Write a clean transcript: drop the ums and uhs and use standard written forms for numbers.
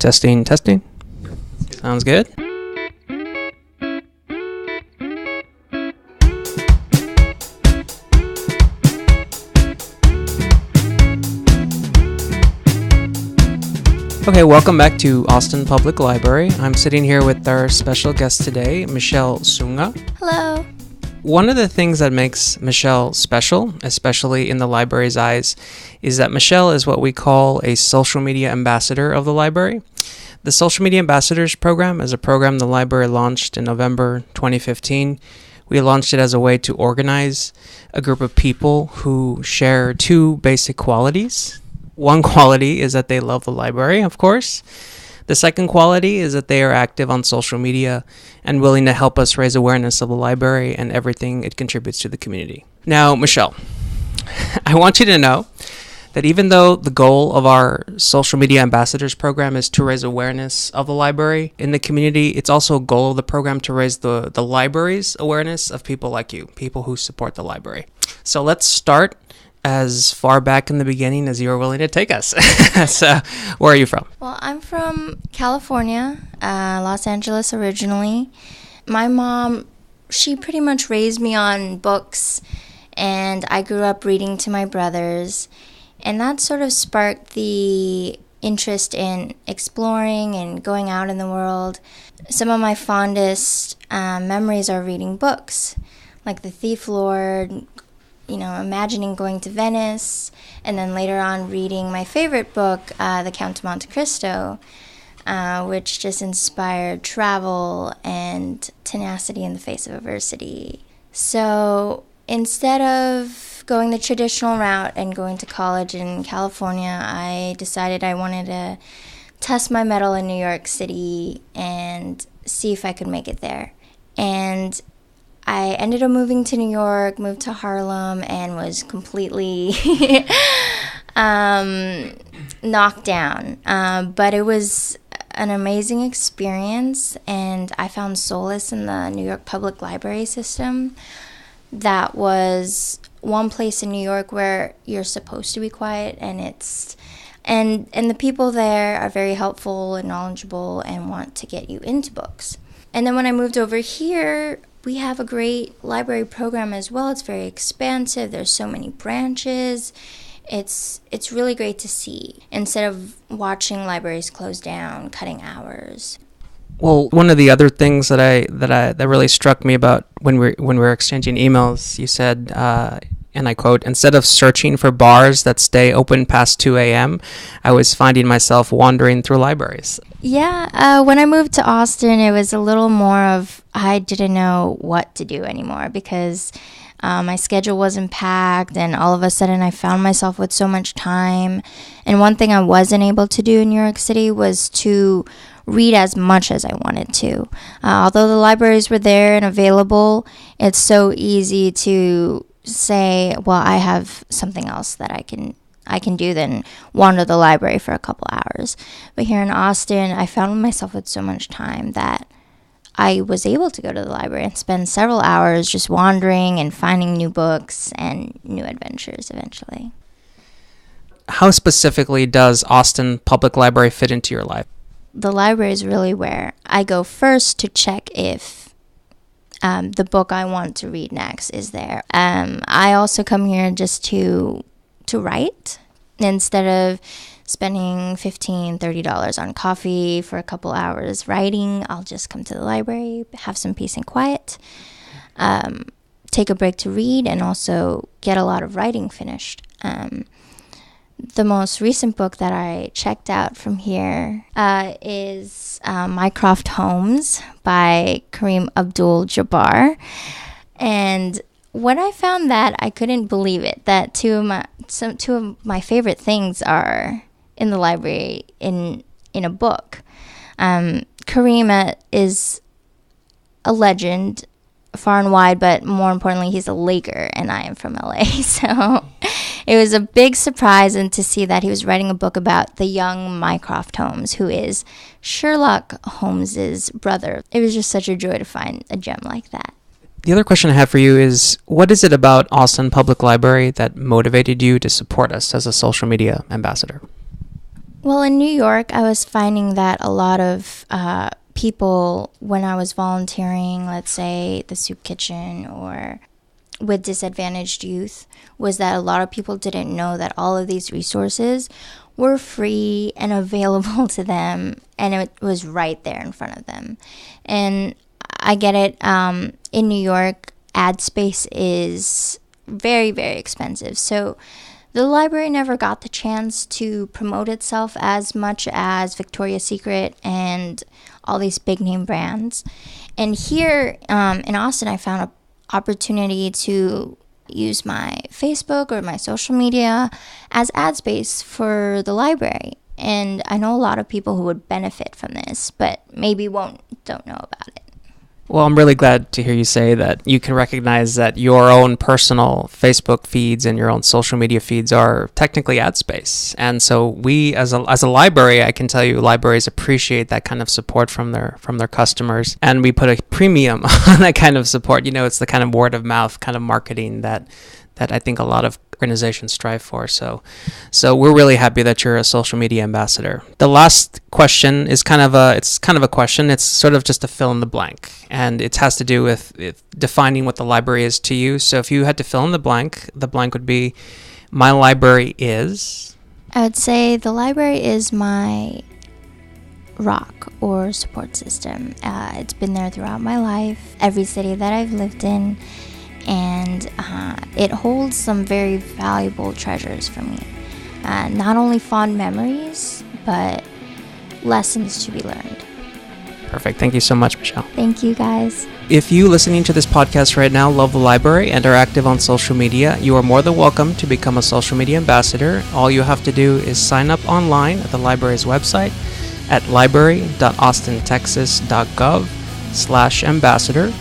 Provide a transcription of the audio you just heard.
Testing, testing. Sounds good. Okay, welcome back to Austin Public Library. I'm sitting here with our special guest today, Michelle Sunga. Hello. One of the things that makes Michelle special, especially in the library's eyes, is that Michelle is what we call a social media ambassador of the library. The Social Media Ambassadors program is a program the library launched in November 2015. We launched it as a way to organize a group of people who share two basic qualities. One quality is that they love the library, of course. The second quality is that they are active on social media and willing to help us raise awareness of the library and everything it contributes to the community. Now, Michelle, I want you to know that even though the goal of our Social Media Ambassadors program is to raise awareness of the library in the community, it's also a goal of the program to raise the library's awareness of people like you, people who support the library. So let's start as far back in the beginning as you are willing to take us. So, where are you from? Well, I'm from California, Los Angeles originally. My mom, she pretty much raised me on books, and I grew up reading to my brothers, and that sort of sparked the interest in exploring and going out in the world. Some of my fondest memories are reading books, like The Thief Lord, imagining going to Venice, and then later on reading my favorite book, The Count of Monte Cristo, which just inspired travel and tenacity in the face of adversity. So instead of going the traditional route and going to college in California, I decided I wanted to test my mettle in New York City and see if I could make it there. And I ended up moving to New York, moved to Harlem, and was completely knocked down. But it was an amazing experience, and I found solace in the New York Public Library system. That was one place in New York where you're supposed to be quiet, and the people there are very helpful and knowledgeable and want to get you into books. And then when I moved over here, we have a great library program as well. It's very expansive. There's so many branches. It's really great to see instead of watching libraries close down, cutting hours. Well, one of the other things that really struck me about when we were exchanging emails, you said, and I quote, "Instead of searching for bars that stay open past 2 a.m., I was finding myself wandering through libraries." Yeah, when I moved to Austin, it was a little more of I didn't know what to do anymore because my schedule wasn't packed, and all of a sudden I found myself with so much time. And one thing I wasn't able to do in New York City was to read as much as I wanted to. Although the libraries were there and available, it's so easy to say, well, I have something else that I can do than wander the library for a couple hours. But here in Austin, I found myself with so much time that I was able to go to the library and spend several hours just wandering and finding new books and new adventures eventually. How specifically does Austin Public Library fit into your life? The library is really where I go first to check if the book I want to read next is there. I also come here just to write. Instead of spending $15, $30 on coffee for a couple hours writing, I'll just come to the library, have some peace and quiet, take a break to read, and also get a lot of writing finished. The most recent book that I checked out from here is Mycroft, Holmes by Kareem Abdul-Jabbar. And when I found that, I couldn't believe it, that two of my favorite things are in the library in a book. Kareem is a legend far and wide, but more importantly, he's a Laker, and I am from LA. So it was a big surprise and to see that he was writing a book about the young Mycroft Holmes, who is Sherlock Holmes's brother. It was just such a joy to find a gem like that. The other question I have for you is, what is it about Austin Public Library that motivated you to support us as a social media ambassador? Well, in New York, I was finding that a lot of people, when I was volunteering, let's say the soup kitchen or with disadvantaged youth, was that a lot of people didn't know that all of these resources were free and available to them, and it was right there in front of them. And I get it. In New York, ad space is very, very expensive. So the library never got the chance to promote itself as much as Victoria's Secret and all these big name brands. And here in Austin, I found an opportunity to use my Facebook or my social media as ad space for the library. And I know a lot of people who would benefit from this, but maybe don't know about it. Well, I'm really glad to hear you say that you can recognize that your own personal Facebook feeds and your own social media feeds are technically ad space. And so we, as a library, I can tell you libraries appreciate that kind of support from their customers. And we put a premium on that kind of support. You know, it's the kind of word of mouth kind of marketing that I think a lot of organizations strive for. So we're really happy that you're a social media ambassador. The last question is kind of a question. It's sort of just a fill in the blank, and it has to do with defining what the library is to you. So if you had to fill in the blank would be, my library is. I would say the library is my rock or support system. It's been there throughout my life, every city that I've lived in. And it holds some very valuable treasures for me. Not only fond memories, but lessons to be learned. Perfect. Thank you so much, Michelle. Thank you, guys. If you listening to this podcast right now love the library and are active on social media, you are more than welcome to become a social media ambassador. All you have to do is sign up online at the library's website at library.austintexas.gov/ambassador.